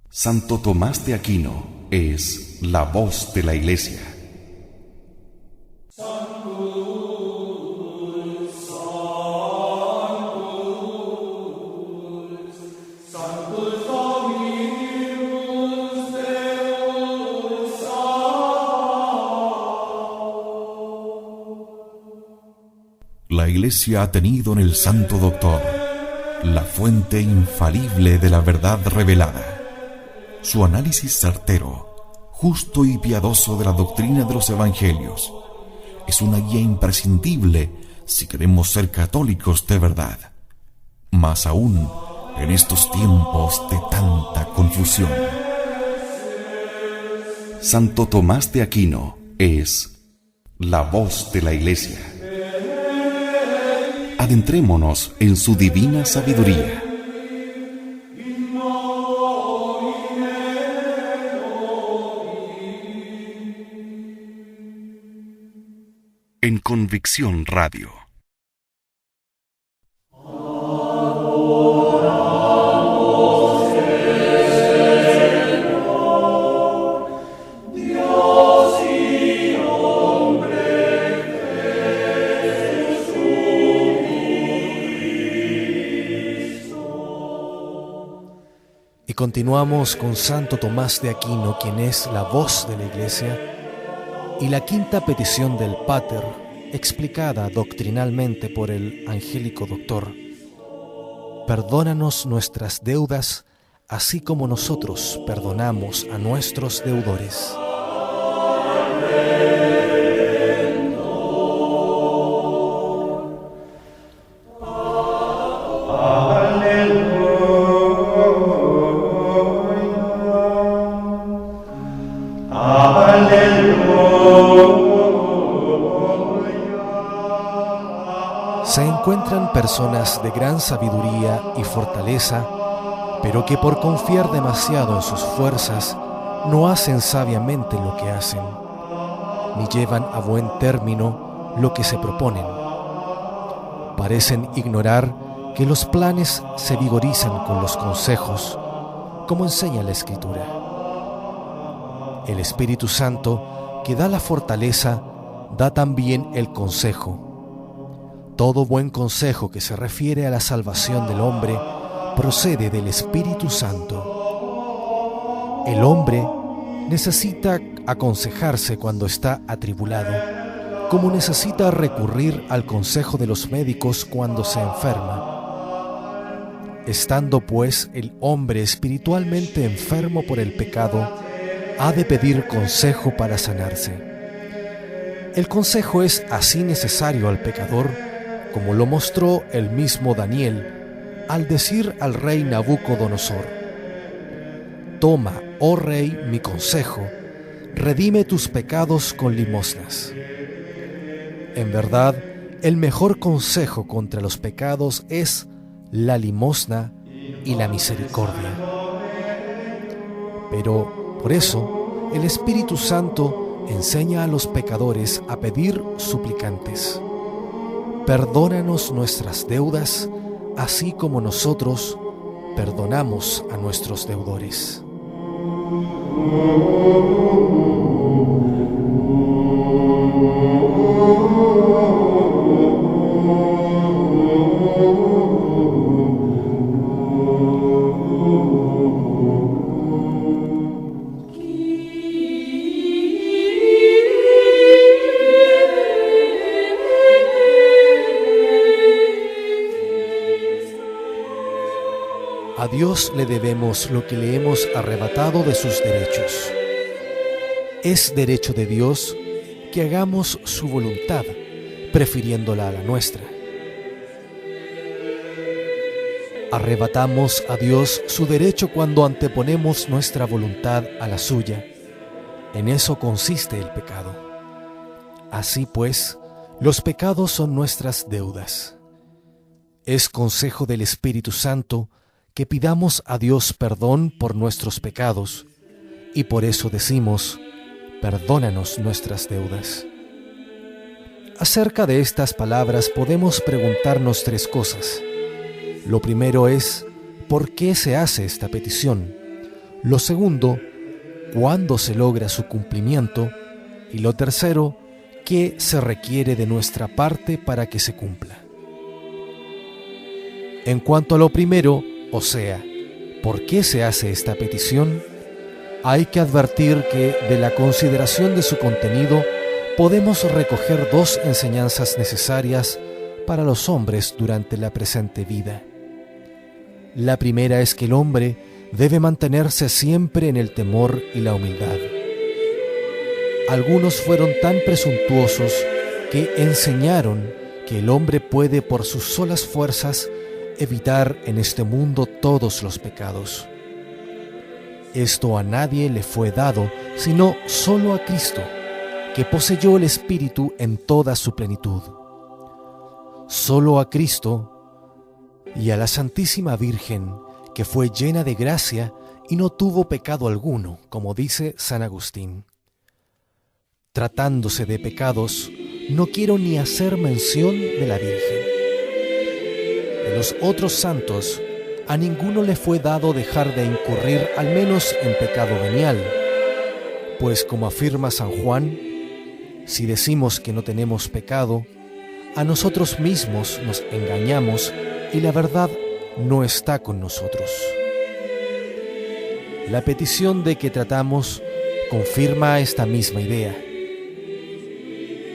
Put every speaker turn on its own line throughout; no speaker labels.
Santo Tomás de Aquino es la voz de la Iglesia. La Iglesia ha tenido en el Santo Doctor la fuente infalible de la verdad revelada. Su análisis certero, justo y piadoso de la doctrina de los Evangelios es una guía imprescindible si queremos ser católicos de verdad, más aún en estos tiempos de tanta confusión. Santo Tomás de Aquino es la voz de la Iglesia. Adentrémonos en su divina sabiduría. En Convicción Radio.
Y continuamos con Santo Tomás de Aquino, quien es la voz de la Iglesia, y la quinta petición del Pater, explicada doctrinalmente por el angélico doctor. Perdónanos nuestras deudas, así como nosotros perdonamos a nuestros deudores. Se encuentran personas de gran sabiduría y fortaleza, pero que por confiar demasiado en sus fuerzas no hacen sabiamente lo que hacen, ni llevan a buen término lo que se proponen. Parecen ignorar que los planes se vigorizan con los consejos, como enseña la Escritura. El Espíritu Santo, que da la fortaleza, da también el consejo. Todo buen consejo que se refiere a la salvación del hombre procede del Espíritu Santo. El hombre necesita aconsejarse cuando está atribulado, como necesita recurrir al consejo de los médicos cuando se enferma. Estando pues el hombre espiritualmente enfermo por el pecado, ha de pedir consejo para sanarse. El consejo es así necesario al pecador, como lo mostró el mismo Daniel al decir al rey Nabucodonosor: «Toma, oh rey, mi consejo, redime tus pecados con limosnas». En verdad, el mejor consejo contra los pecados es la limosna y la misericordia. Pero, por eso, el Espíritu Santo enseña a los pecadores a pedir suplicantes: perdónanos nuestras deudas, así como nosotros perdonamos a nuestros deudores. A Dios le debemos lo que le hemos arrebatado de sus derechos. Es derecho de Dios que hagamos su voluntad, prefiriéndola a la nuestra. Arrebatamos a Dios su derecho cuando anteponemos nuestra voluntad a la suya. En eso consiste el pecado. Así pues, los pecados son nuestras deudas. Es consejo del Espíritu Santo que pidamos a Dios perdón por nuestros pecados, y por eso decimos: perdónanos nuestras deudas. Acerca de estas palabras podemos preguntarnos tres cosas. Lo primero es: ¿por qué se hace esta petición? Lo segundo, ¿cuándo se logra su cumplimiento? Y lo tercero, ¿qué se requiere de nuestra parte para que se cumpla? En cuanto a lo primero, o sea, ¿por qué se hace esta petición? Hay que advertir que de la consideración de su contenido podemos recoger dos enseñanzas necesarias para los hombres durante la presente vida. La primera es que el hombre debe mantenerse siempre en el temor y la humildad. Algunos fueron tan presuntuosos que enseñaron que el hombre puede por sus solas fuerzas evitar en este mundo todos los pecados. Esto a nadie le fue dado, sino solo a Cristo, que poseyó el Espíritu en toda su plenitud. Solo a Cristo y a la Santísima Virgen, que fue llena de gracia y no tuvo pecado alguno, como dice San Agustín. Tratándose de pecados, no quiero ni hacer mención de la Virgen. De los otros santos, a ninguno le fue dado dejar de incurrir al menos en pecado venial, pues como afirma San Juan, si decimos que no tenemos pecado, a nosotros mismos nos engañamos y la verdad no está con nosotros. La petición de que tratamos confirma esta misma idea.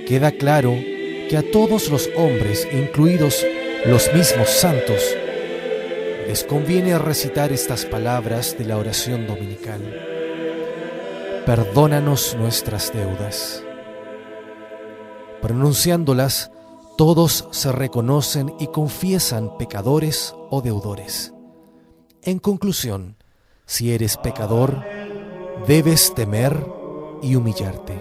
Queda claro que a todos los hombres, incluidos los mismos santos, les conviene recitar estas palabras de la oración dominical. Perdónanos nuestras deudas. Pronunciándolas, todos se reconocen y confiesan pecadores o deudores. En conclusión, si eres pecador, debes temer y humillarte.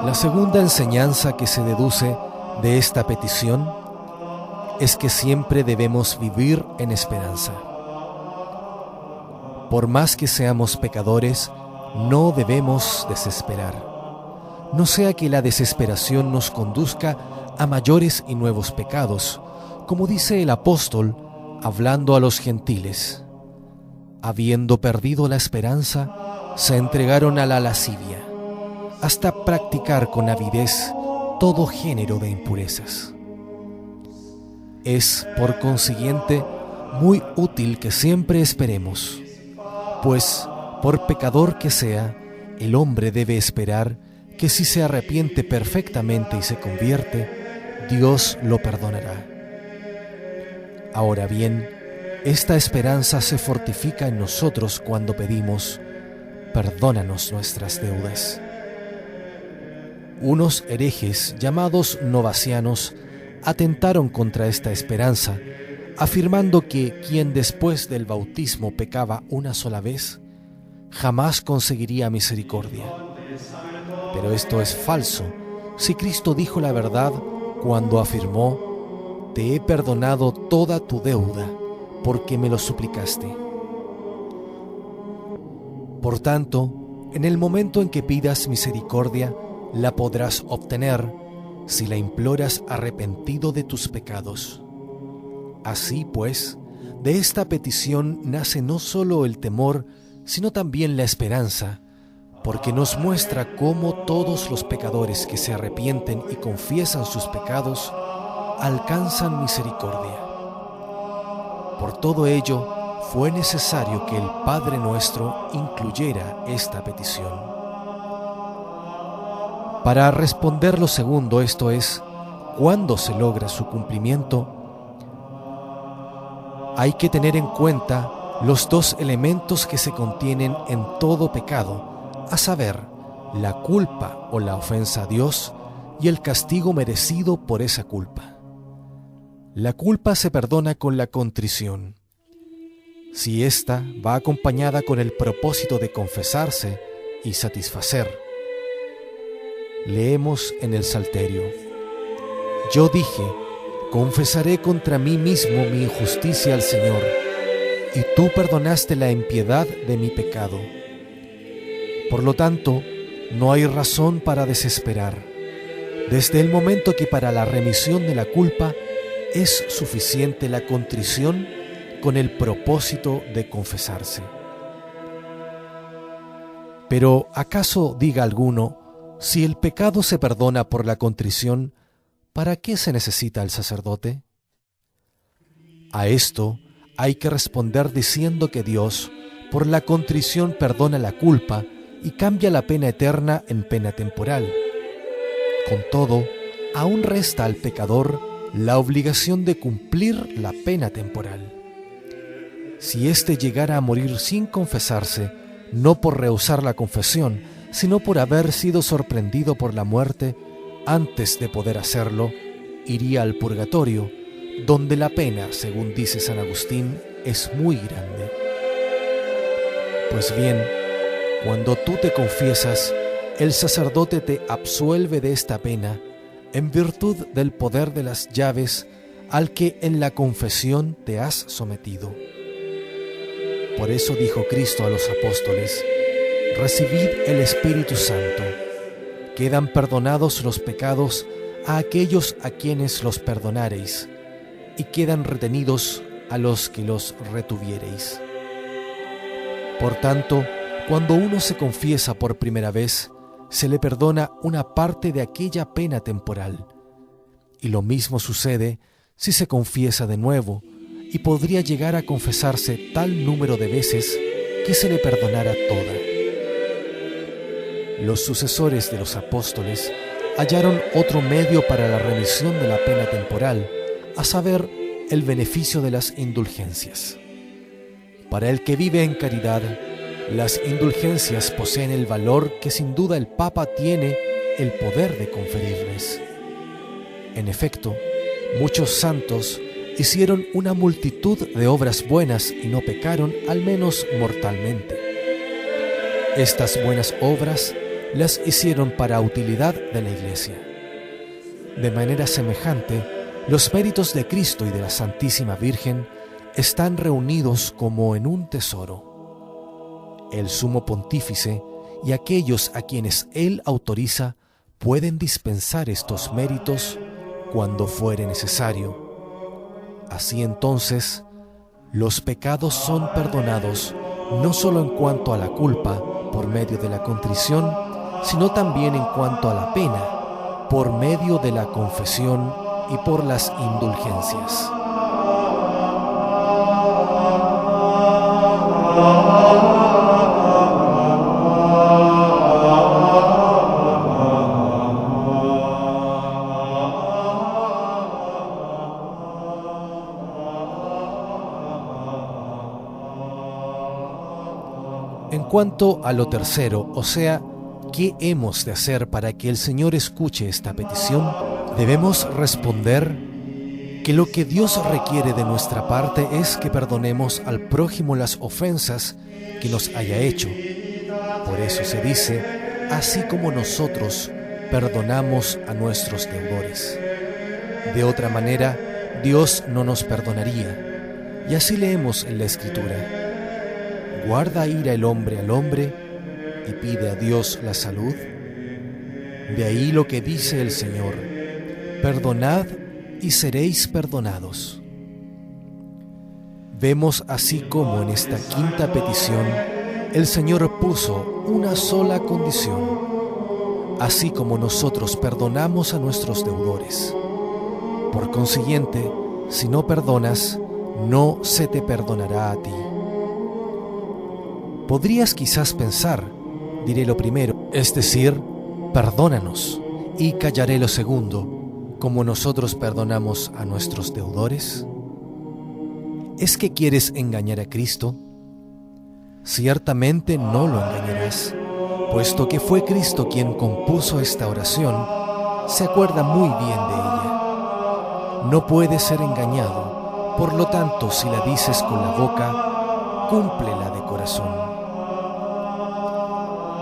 La segunda enseñanza que se deduce de esta petición es que siempre debemos vivir en esperanza. Por más que seamos pecadores, no debemos desesperar. No sea que la desesperación nos conduzca a mayores y nuevos pecados, como dice el apóstol hablando a los gentiles. Habiendo perdido la esperanza, se entregaron a la lascivia, hasta practicar con avidez todo género de impurezas. Es, por consiguiente, muy útil que siempre esperemos, pues, por pecador que sea, el hombre debe esperar que si se arrepiente perfectamente y se convierte, Dios lo perdonará. Ahora bien, esta esperanza se fortifica en nosotros cuando pedimos, perdónanos nuestras deudas. Unos herejes llamados novacianos atentaron contra esta esperanza, afirmando que quien después del bautismo pecaba una sola vez, jamás conseguiría misericordia. Pero esto es falso, si Cristo dijo la verdad cuando afirmó, te he perdonado toda tu deuda, porque me lo suplicaste. Por tanto, en el momento en que pidas misericordia, la podrás obtener si la imploras arrepentido de tus pecados. Así pues, de esta petición nace no solo el temor, sino también la esperanza, porque nos muestra cómo todos los pecadores que se arrepienten y confiesan sus pecados alcanzan misericordia. Por todo ello, fue necesario que el Padre Nuestro incluyera esta petición. Para responder lo segundo, esto es, ¿cuándo se logra su cumplimiento? Hay que tener en cuenta los dos elementos que se contienen en todo pecado, a saber, la culpa o la ofensa a Dios y el castigo merecido por esa culpa. La culpa se perdona con la contrición. Si ésta va acompañada con el propósito de confesarse y satisfacer. Leemos en el Salterio: yo dije, confesaré contra mí mismo mi injusticia al Señor, y tú perdonaste la impiedad de mi pecado. Por lo tanto, no hay razón para desesperar, desde el momento que para la remisión de la culpa es suficiente la contrición con el propósito de confesarse. Pero, ¿acaso diga alguno, si el pecado se perdona por la contrición, ¿para qué se necesita el sacerdote? A esto hay que responder diciendo que Dios, por la contrición, perdona la culpa y cambia la pena eterna en pena temporal. Con todo, aún resta al pecador la obligación de cumplir la pena temporal. Si éste llegara a morir sin confesarse, no por rehusar la confesión, sino por haber sido sorprendido por la muerte antes de poder hacerlo, iría al purgatorio, donde la pena, según dice San Agustín, es muy grande. Pues bien, cuando tú te confiesas, el sacerdote te absuelve de esta pena en virtud del poder de las llaves al que en la confesión te has sometido. Por eso dijo Cristo a los apóstoles: recibid el Espíritu Santo. Quedan perdonados los pecados a aquellos a quienes los perdonareis, y quedan retenidos a los que los retuviereis. Por tanto, cuando uno se confiesa por primera vez, se le perdona una parte de aquella pena temporal. Y lo mismo sucede si se confiesa de nuevo, y podría llegar a confesarse tal número de veces que se le perdonara toda. Los sucesores de los apóstoles hallaron otro medio para la remisión de la pena temporal, a saber, el beneficio de las indulgencias. Para el que vive en caridad, las indulgencias poseen el valor que sin duda el Papa tiene el poder de conferirles. En efecto, muchos santos hicieron una multitud de obras buenas y no pecaron, al menos mortalmente. Estas buenas obras las hicieron para utilidad de la Iglesia. De manera semejante, los méritos de Cristo y de la Santísima Virgen están reunidos como en un tesoro. El Sumo Pontífice y aquellos a quienes él autoriza pueden dispensar estos méritos cuando fuere necesario. Así entonces, los pecados son perdonados no solo en cuanto a la culpa por medio de la contrición, sino también en cuanto a la pena por medio de la confesión y por las indulgencias. En cuanto a lo tercero, o sea, ¿qué hemos de hacer para que el Señor escuche esta petición? Debemos responder que lo que Dios requiere de nuestra parte es que perdonemos al prójimo las ofensas que nos haya hecho. Por eso se dice, así como nosotros perdonamos a nuestros deudores. De otra manera, Dios no nos perdonaría. Y así leemos en la Escritura: ¿guarda ira el hombre al hombre y pide a Dios la salud? De ahí lo que dice el Señor: perdonad y seréis perdonados. Vemos así como en esta quinta petición el Señor puso una sola condición: así como nosotros perdonamos a nuestros deudores. Por consiguiente, si no perdonas, no se te perdonará a ti. Podrías quizás pensar, diré lo primero, es decir, perdónanos, y callaré lo segundo, como nosotros perdonamos a nuestros deudores. ¿Es que quieres engañar a Cristo? Ciertamente no lo engañarás, puesto que fue Cristo quien compuso esta oración, se acuerda muy bien de ella. No puede ser engañado, por lo tanto, si la dices con la boca, cúmplela de corazón.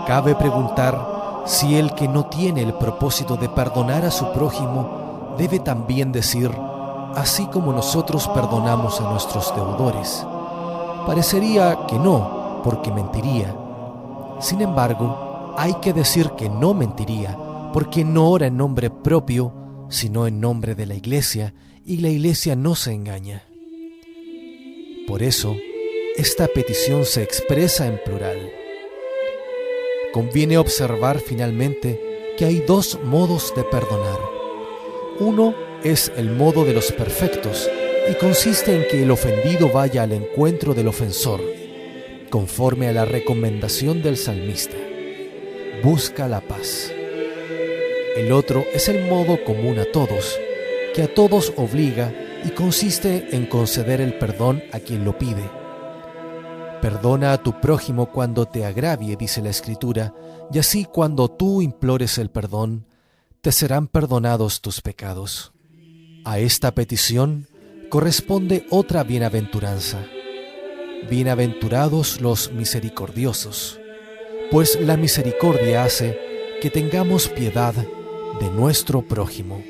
Cabe preguntar si el que no tiene el propósito de perdonar a su prójimo debe también decir, así como nosotros perdonamos a nuestros deudores. Parecería que no, porque mentiría. Sin embargo, hay que decir que no mentiría, porque no ora en nombre propio, sino en nombre de la Iglesia, y la Iglesia no se engaña. Por eso, esta petición se expresa en plural. Conviene observar finalmente que hay dos modos de perdonar. Uno es el modo de los perfectos y consiste en que el ofendido vaya al encuentro del ofensor, conforme a la recomendación del salmista. Busca la paz. El otro es el modo común a todos, que a todos obliga y consiste en conceder el perdón a quien lo pide. Perdona a tu prójimo cuando te agravie, dice la Escritura, y así cuando tú implores el perdón, te serán perdonados tus pecados. A esta petición corresponde otra bienaventuranza. Bienaventurados los misericordiosos, pues la misericordia hace que tengamos piedad de nuestro prójimo.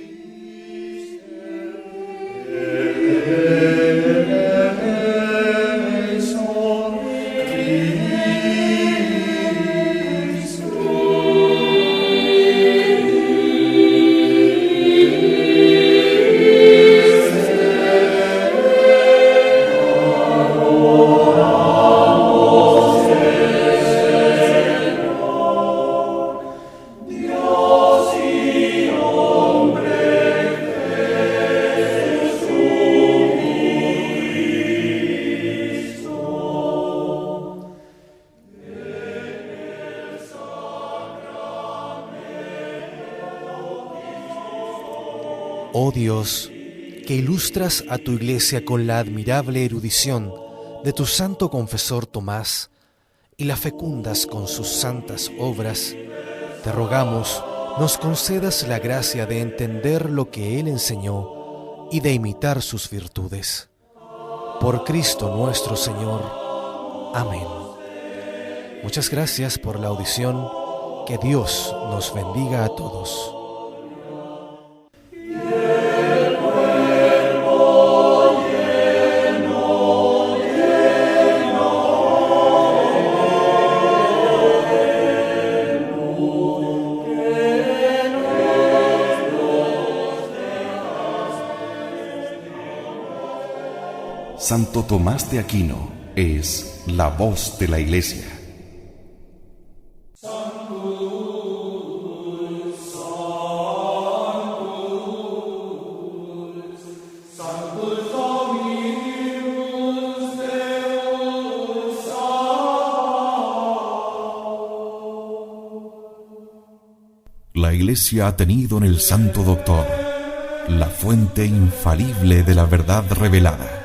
Oh Dios, que ilustras a tu Iglesia con la admirable erudición de tu santo confesor Tomás y la fecundas con sus santas obras, te rogamos nos concedas la gracia de entender lo que él enseñó y de imitar sus virtudes. Por Cristo nuestro Señor. Amén. Muchas gracias por la audición. Que Dios nos bendiga a todos.
Santo Tomás de Aquino es la voz de la Iglesia. La Iglesia ha tenido en el Santo Doctor la fuente infalible de la verdad revelada.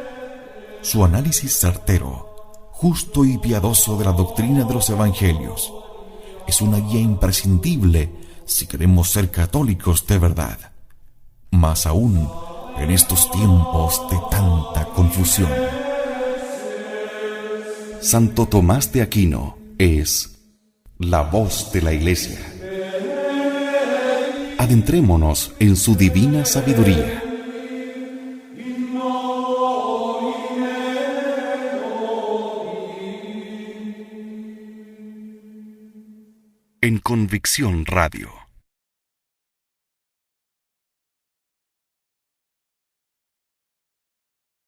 Su análisis certero, justo y piadoso de la doctrina de los Evangelios es una guía imprescindible si queremos ser católicos de verdad, más aún en estos tiempos de tanta confusión. Santo Tomás de Aquino es la voz de la Iglesia. Adentrémonos en su divina sabiduría. En Convicción Radio.